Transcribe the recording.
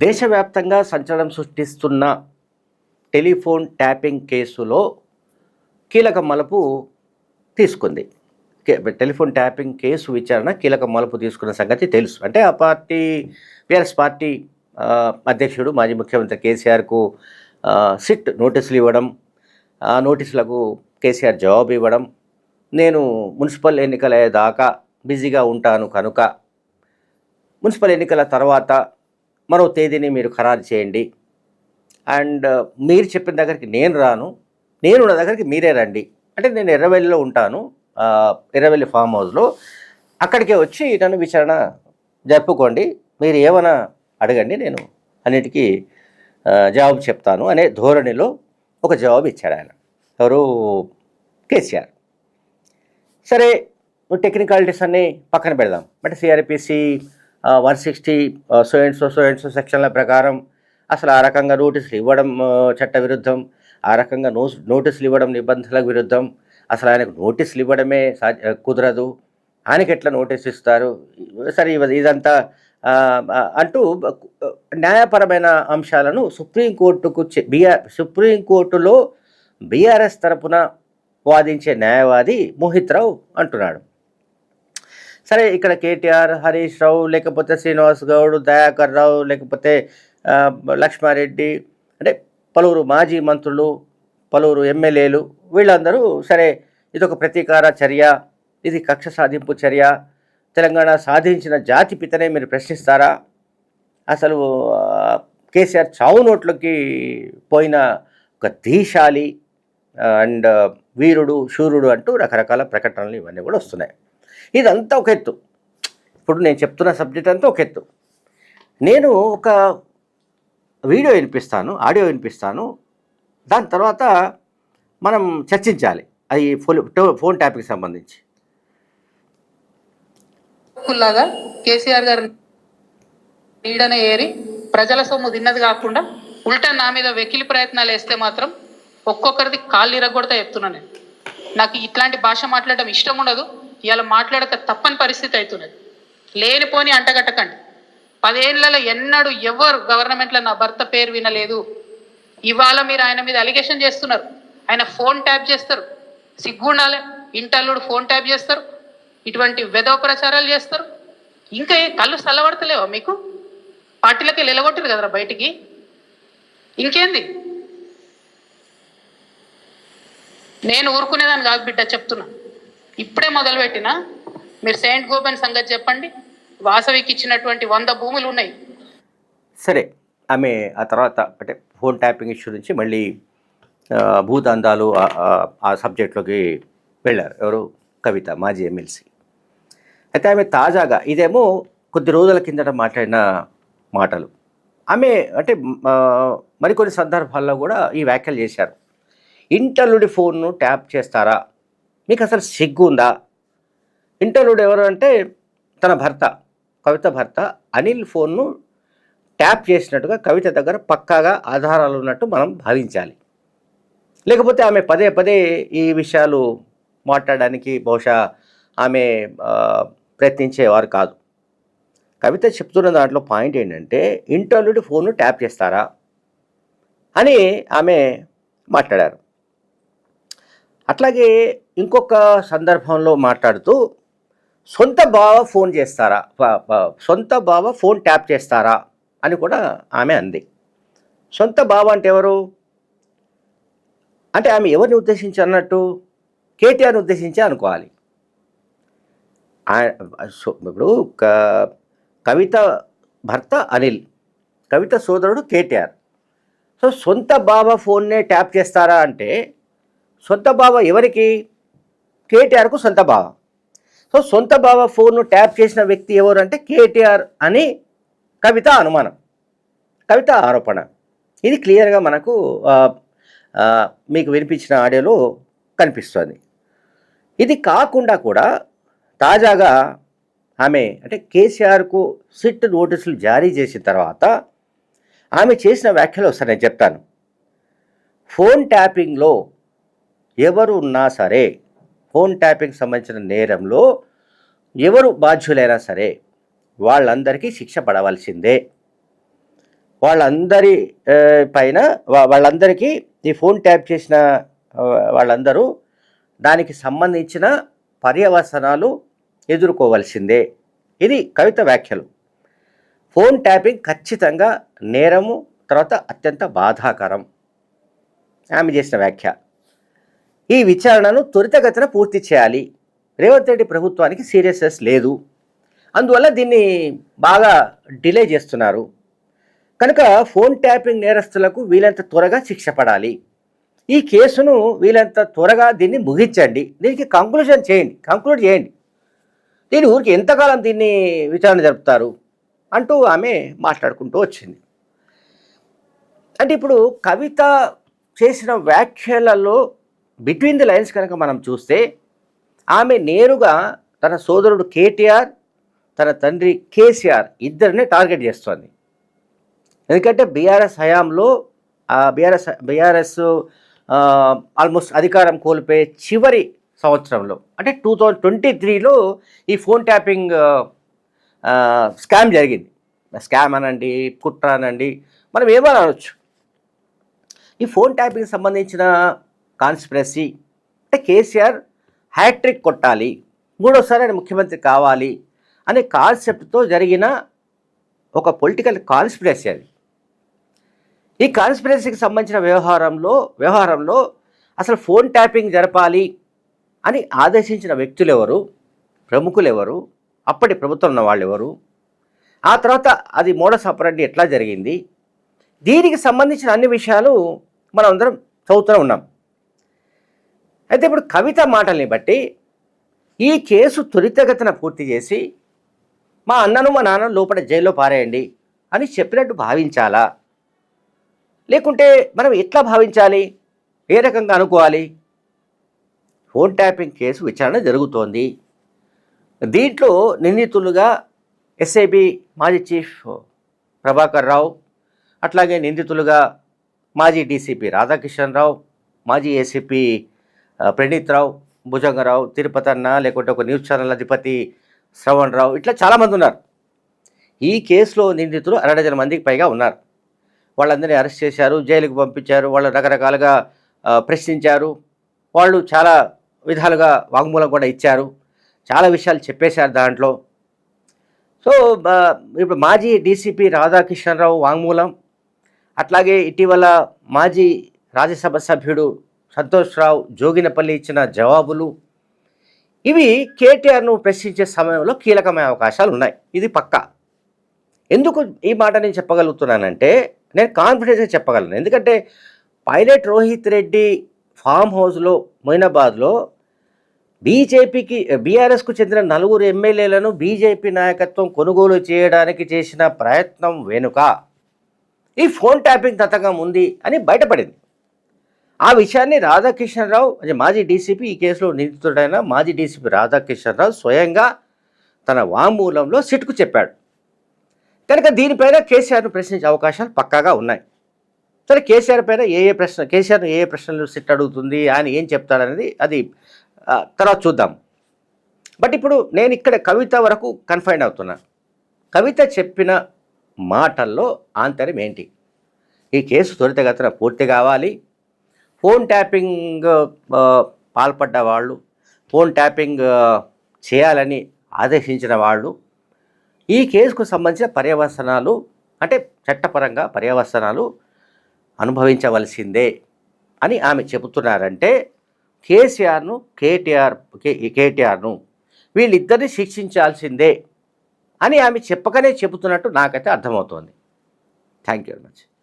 దేశవ్యాప్తంగా సంచలనం సృష్టిస్తున్న telephone tapping కేసులో కీలక మలుపు తీసుకుంది. టెలిఫోన్ ట్యాపింగ్ కేసు విచారణ కీలక మలుపు తీసుకున్న సంగతి తెలుసు. అంటే ఆ పార్టీ బీఆర్ఎస్ పార్టీ అధ్యక్షుడు మాజీ ముఖ్యమంత్రి కేసీఆర్కు సిట్ నోటీసులు ఇవ్వడం, ఆ నోటీసులకు కేసీఆర్ జవాబు ఇవ్వడం, నేను మున్సిపల్ ఎన్నికల దాకా బిజీగా ఉంటాను కనుక మున్సిపల్ ఎన్నికల తర్వాత మరో తేదీని మీరు ఖరారు చేయండి, అండ్ మీరు చెప్పిన దగ్గరికి నేను రాను, నేను ఉన్న దగ్గరికి మీరే రండి. అంటే నేను ఎర్రవెల్లిలో ఉంటాను, ఎర్రవెల్లి ఫామ్ హౌస్లో, అక్కడికే వచ్చి నన్ను విచారణ జరుపుకోండి, మీరు ఏమైనా అడగండి, నేను అన్నిటికీ జవాబు చెప్తాను అనే ధోరణిలో ఒక జవాబు ఇచ్చాడు ఆయన. ఎవరు? కేసీఆర్. సరే, టెక్నికాలిటీస్ అన్నీ పక్కన పెడదాం. అంటే సిఆర్పిసి 160 సో అండ్ సో సెక్షన్ల ప్రకారం అసలు ఆ రకంగా నోటీసులు ఇవ్వడం చట్ట విరుద్ధం, ఆ రకంగా నోటీసులు ఇవ్వడం నిబంధనలకు విరుద్ధం, అసలు ఆయనకు నోటీసులు ఇవ్వడమే కుదరదు, ఆయనకి ఎట్లా నోటీస్ ఇస్తారు, సరే ఇదంతా అంటూ న్యాయపరమైన అంశాలను సుప్రీంకోర్టులో బీఆర్ఎస్ తరపున వాదించే న్యాయవాది మోహిత్ రావు అంటున్నాడు. సరే, ఇక్కడ కేటీఆర్, హరీష్ రావు, లేకపోతే శ్రీనివాస్ గౌడ్, దయాకర్ రావు, లేకపోతే లక్ష్మారెడ్డి, అంటే పలువురు మాజీ మంత్రులు, పలువురు ఎమ్మెల్యేలు, వీళ్ళందరూ సరే ఇదొక ప్రతీకార చర్య, ఇది కక్ష సాధింపు చర్య, తెలంగాణ సాధించిన జాతిపితనే మీరు ప్రశ్నిస్తారా, అసలు కేసీఆర్ చావు నోట్లకి పోయిన ఒక ధీశాలి అండ్ వీరుడు, శూరుడు అంటూ రకరకాల ప్రకటనలు ఇవన్నీ కూడా వస్తున్నాయి. ఇదంతా ఒక ఎత్తు. ఇప్పుడు నేను చెప్తున్న సబ్జెక్ట్ అంతా ఒక ఎత్తు. నేను ఒక వీడియో వినిపిస్తాను, ఆడియో వినిపిస్తాను, దాని తర్వాత మనం చర్చించాలి అది ఫోన్ ట్యాప్కి సంబంధించి. లాగా కేసీఆర్ గారు నీడన ఏరి ప్రజల సొమ్ము తిన్నది కాకుండా ఉల్టా నా మీద వెకిలి ప్రయత్నాలు వేస్తే మాత్రం ఒక్కొక్కరిది కాళ్ళు ఇరగొడతా చెప్తున్నా. నేను నాకు ఇట్లాంటి భాష మాట్లాడడం ఇష్టం ఉండదు. ఇవాళ మాట్లాడక తప్పని పరిస్థితి అవుతున్నది. లేనిపోని అంటగట్టకండి. 10 ఏళ్లలో ఎన్నడూ ఎవరు గవర్నమెంట్లో నా భర్త పేరు వినలేదు. ఇవాళ మీరు ఆయన మీద అలిగేషన్ చేస్తున్నారు. ఆయన ఫోన్ ట్యాప్ చేస్తారు, సిగ్గుండాలే, ఇంటల్లుడు ఫోన్ ట్యాప్ చేస్తారు, ఇటువంటి వెధవ ప్రచారాలు చేస్తారు. ఇంకా కళ్ళు చల్లబడతలేవా మీకు? పార్టీలకి నిలగొట్టారు కదరా బయటికి, ఇంకేంది? నేను ఊరుకునేదాన్ని కాదు బిడ్డ, చెప్తున్నా. ఇప్పుడే మొదలుపెట్టినా. మీరు సెయింట్ గోబెన్ సంగతి చెప్పండి. వాసవికి ఇచ్చినటువంటి 100 భూములు ఉన్నాయి. సరే, ఆమె ఆ తర్వాత అంటే ఫోన్ ట్యాపింగ్ ఇష్యూ నుంచి మళ్ళీ భూదందాలు ఆ సబ్జెక్ట్లోకి వెళ్ళారు. ఎవరు? కవిత, మాజీ ఎమ్మెల్సీ. అయితే ఆమె తాజాగా, ఇదేమో కొద్ది రోజుల కిందట మాట్లాడిన మాటలు. ఆమె అంటే మరికొన్ని సందర్భాల్లో కూడా ఈ వ్యాఖ్యలు చేశారు. ఇంటల్లుడి ఫోన్ను ట్యాప్ చేస్తారా? మీకు అసలు సిగ్గు ఉందా? ఇంటర్వ్యూడ్ ఎవరు అంటే తన భర్త, కవిత భర్త అనిల్ ఫోన్ను ట్యాప్ చేసినట్టుగా కవిత దగ్గర పక్కాగా ఆధారాలు ఉన్నట్టు మనం భావించాలి. లేకపోతే ఆమె పదే పదే ఈ విషయాలు మాట్లాడడానికి బహుశా ఆమె ప్రయత్నించేవారు కాదు. కవిత చెప్తున్న దాంట్లో పాయింట్ ఏంటంటే ఇంటర్వ్యూడ్ ఫోన్ను ట్యాప్ చేస్తారా అని ఆమె మాట్లాడారు. అట్లాగే ఇంకొక సందర్భంలో మాట్లాడుతూ సొంత బావ ఫోన్ చేస్తారా, సొంత బావ ఫోన్ ట్యాప్ చేస్తారా అని కూడా ఆమె అంది. సొంత బావ అంటే ఎవరు? అంటే ఆమె ఎవరిని ఉద్దేశించి అన్నట్టు? కేటీఆర్ని ఉద్దేశించి అనుకోవాలి. ఇప్పుడు కవిత భర్త అనిల్, కవిత సోదరుడు కేటీఆర్. సో సొంత బావ ఫోన్నే ట్యాప్ చేస్తారా అంటే సొంత బావ ఎవరికి? కేటీఆర్కు సొంత బావ. సో సొంత బావ ఫోన్ను ట్యాప్ చేసిన వ్యక్తి ఎవరు అంటే కేటీఆర్ అని కవిత అనుమానం, కవిత ఆరోపణ. ఇది క్లియర్గా మనకు మీకు వినిపించిన ఆడియోలో కనిపిస్తుంది. ఇది కాకుండా కూడా తాజాగా ఆమె అంటే కేసీఆర్కు సిట్ నోటీసులు జారీ చేసిన తర్వాత ఆమె చేసిన వ్యాఖ్యలు ఒకసారి నేను చెప్తాను. ఫోన్ ట్యాపింగ్లో ఎవరు ఉన్నా సరే, ఫోన్ ట్యాపింగ్ సంబంధించిన నేరంలో ఎవరు బాధ్యులైనా సరే వాళ్ళందరికీ శిక్ష పడవలసిందే. వాళ్ళందరి పైన వాళ్ళందరికీ ఈ ఫోన్ ట్యాప్ చేసిన వాళ్ళందరూ దానికి సంబంధించిన పర్యవసనాలు ఎదుర్కోవాల్సిందే. ఇది కవిత వ్యాఖ్యలు. ఫోన్ ట్యాపింగ్ ఖచ్చితంగా నేరము, తర్వాత అత్యంత బాధాకరం ఆమె చేసిన వ్యాఖ్య. ఈ విచారణను త్వరితగతిన పూర్తి చేయాలి. రేవంత్ రెడ్డి ప్రభుత్వానికి సీరియస్నెస్ లేదు, అందువల్ల దీన్ని బాగా డిలే చేస్తున్నారు. కనుక ఫోన్ ట్యాపింగ్ నేరస్తులకు వీలంత త్వరగా శిక్ష పడాలి. ఈ కేసును వీలంత త్వరగా దీన్ని ముగించండి, దీనికి కంక్లూడ్ చేయండి. దీని ఊరికి ఎంతకాలం దీన్ని విచారణ జరుపుతారు అంటూ ఆమె మాట్లాడుకుంటూ వచ్చింది. అంటే ఇప్పుడు కవిత చేసిన వ్యాఖ్యలలో బిట్వీన్ ది లైన్స్ కనుక మనం చూస్తే ఆమె నేరుగా తన సోదరుడు కేటీఆర్, తన తండ్రి కేసీఆర్ ఇద్దరిని టార్గెట్ చేస్తోంది. ఎందుకంటే బీఆర్ఎస్ హయాంలో బీఆర్ఎస్ ఆల్మోస్ట్ అధికారం కోల్పోయే చివరి సంవత్సరంలో అంటే 2023లో ఈ ఫోన్ ట్యాపింగ్ స్కామ్ జరిగింది. స్కామ్ అనండి, కుట్ర అనండి, మనం ఏమని అనవచ్చు. ఈ ఫోన్ ట్యాపింగ్ సంబంధించిన కాన్స్పిరసీ అంటే కేసీఆర్ హ్యాట్రిక్ కొట్టాలి, మూడోసారి ఆయన ముఖ్యమంత్రి కావాలి అనే కాన్సెప్ట్తో జరిగిన ఒక పొలిటికల్ కాన్స్పిరసీ అది. ఈ కాన్స్పిరసీకి సంబంధించిన వ్యవహారంలో అసలు ఫోన్ ట్యాపింగ్ జరపాలి అని ఆదేశించిన వ్యక్తులు ఎవరు, ప్రముఖులు ఎవరు, అప్పటి ప్రభుత్వం ఉన్న వాళ్ళు ఎవరు, ఆ తర్వాత అది మోడస్ ఆపరెండి ఎట్లా జరిగింది, దీనికి సంబంధించిన అన్ని విషయాలు మనం అందరం చదువుతూనే ఉన్నాం. అయితే ఇప్పుడు కవిత మాటల్ని బట్టి ఈ కేసు త్వరితగతిన పూర్తి చేసి మా అన్నను మా నాన్నను లోపల జైల్లో పారేయండి అని చెప్పినట్టు భావించాలా, లేకుంటే మనం ఎట్లా భావించాలి, ఏ రకంగా అనుకోవాలి? ఫోన్ ట్యాపింగ్ కేసు విచారణ జరుగుతోంది. దీంట్లో నిందితులుగా ఎస్ఐబి మాజీ చీఫ్ ప్రభాకర్ రావు, అట్లాగే నిందితులుగా మాజీ డీసీపీ రాధాకిషన్ రావు, మాజీ ఏసీపీ ప్రణీత్ రావు, భుజంగరావు, తిరుపతన్న, లేకుంటే ఒక న్యూస్ ఛానల్ అధిపతి శ్రవణ్ రావు, ఇట్లా చాలామంది ఉన్నారు. ఈ కేసులో నిందితులు 60 మందికి పైగా ఉన్నారు. వాళ్ళందరినీ అరెస్ట్ చేశారు, జైలుకు పంపించారు, వాళ్ళు రకరకాలుగా ప్రశ్నించారు, వాళ్ళు చాలా విధాలుగా వాంగ్మూలం కూడా ఇచ్చారు, చాలా విషయాలు చెప్పేశారు దాంట్లో. సో ఇప్పుడు మాజీ డీసీపీ రాధాకిషన్ రావు వాంగ్మూలం, అట్లాగే ఇటీవల మాజీ రాజ్యసభ సభ్యుడు సంతోష్ రావు జోగినపల్లి ఇచ్చిన జవాబులు, ఇవి కేటీఆర్ను ప్రశ్నించే సమయంలో కీలకమైన అవకాశాలు ఉన్నాయి. ఇది పక్కా. ఎందుకు ఈ మాట నేను చెప్పగలుగుతున్నానంటే నేను కాన్ఫిడెన్స్గా చెప్పగలను. ఎందుకంటే పైలట్ రోహిత్ రెడ్డి ఫామ్ హౌస్లో మొయినాబాద్లో బీఆర్ఎస్కు చెందిన 4 ఎమ్మెల్యేలను బీజేపీ నాయకత్వం కొనుగోలు చేయడానికి చేసిన ప్రయత్నం వెనుక ఈ ఫోన్ ట్యాపింగ్ తతంగం ఉంది అని బయటపడింది. ఆ విషయాన్ని రాధాకిషన్ రావు, మాజీ డీసీపీ, ఈ కేసులో నిందితుడైన మాజీ డీసీపీ రాధాకిషన్ రావు స్వయంగా తన వాంగ్మూలంలో సిట్కు చెప్పాడు. కనుక దీనిపైన కేసీఆర్ను ప్రశ్నించే అవకాశాలు పక్కాగా ఉన్నాయి. సరే, కేసీఆర్ పైన కేసీఆర్ను ఏ ప్రశ్నలు సిట్ అడుగుతుంది, ఆయన ఏం చెప్తాడనేది అది తర్వాత చూద్దాం. బట్ ఇప్పుడు నేను ఇక్కడ కవిత వరకు కన్ఫైన్ అవుతున్నా. కవిత చెప్పిన మాటల్లో ఆంతర్యం ఏంటి? ఈ కేసు త్వరితగతిన పూర్తి కావాలి. ఫోన్ ట్యాపింగ్ పాల్పడ్డ వాళ్ళు, ఫోన్ ట్యాపింగ్ చేయాలని ఆదేశించిన వాళ్ళు ఈ కేసుకు సంబంధించిన పర్యవసనాలు అంటే చట్టపరంగా పర్యవసనాలు అనుభవించవలసిందే అని ఆమె చెబుతున్నారంటే కేటీఆర్ను వీళ్ళిద్దరిని శిక్షించాల్సిందే అని ఆమె చెప్పకనే చెబుతున్నట్టు నాకైతే అర్థమవుతోంది. Thank you very much.